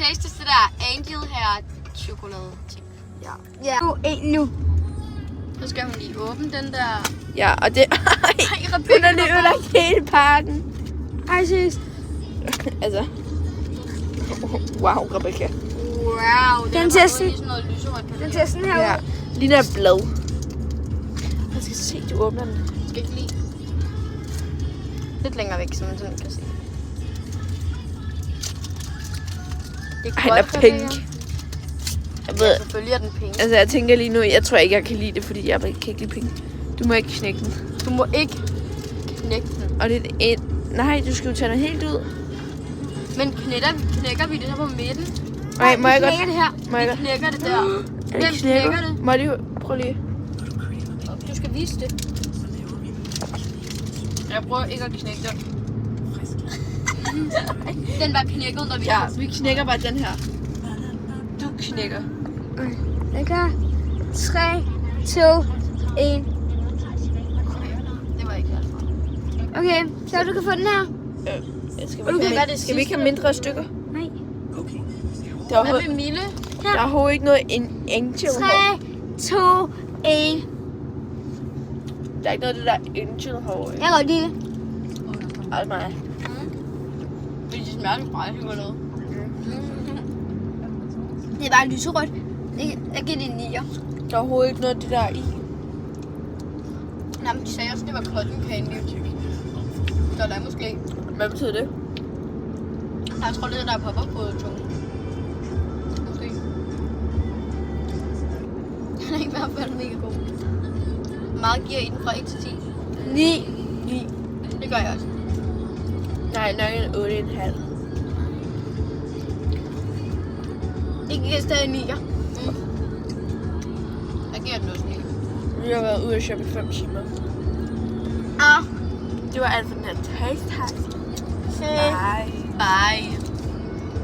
tastes det der Angel her chokolade ting. Ja. Nu. Så skal hun lige åbne den der. Ja, og det... Hun har lige ødelagt hele pakken. Ej, seriøst. Altså... Wow, Rebecca. Wow, Den ser sådan- sådan noget lyserødt papir. Den ser sådan her Ja, ud. ligner et blad. Jeg skal se, du åbner den. Skal ikke lige lidt længere væk, så man sådan kan se. Det Ej, den er koldt pink. papir. Jeg ved, Ja, selvfølgelig er den pink. altså jeg tænker lige nu, jeg tror ikke, jeg kan lide det, fordi jeg kan ikke lide pink. Du må ikke knække den. Du må ikke knække den. Og det er en... Nej, du skal jo tage den helt ud. Men knækker vi det så på midten? Nej, må jeg godt... knækker det her. Må jeg Vi godt... knækker det der. Er Hvem det knækker knækker? det? Må jeg lige... Prøv lige. Du skal vise det. Jeg prøver ikke at knække den. Den var knækket, når vi Ja, vi knækker bare den her. Du knækker. Er klar? 3, 2, 1. Det var ikke alt for. Okay, så du kan få den her. Skal Okay, hvad er det skal vi ikke have sidste? mindre stykker? Nej. Der er, Hvad overhovedet, med Mille? der er overhovedet ikke noget angel 3, hår. 2, 1. Der er ikke noget af det der angel hår. Jeg kan godt lide det. Ej, mig. Fordi det smager lidt meget eller noget. Det er bare lyserødt. Jeg giver det en 9'er. Der er overhovedet ikke noget af det der i. Nej, men de sagde også, at det var cotton candy. Så der er måske... Hvad betyder det? Jeg tror, det er der popper på tungen. Måske. Den er i hvert fald mega god. Hvor meget giver I den fra 1 til 10? 9. Det gør jeg også. Nej, nok en 8,5. Det giver stadig 9'er. Jeg giver den også 9. Vi har været ude at shoppe i 5 timer. Ah, Det var alt for den her taste. Bye. bye.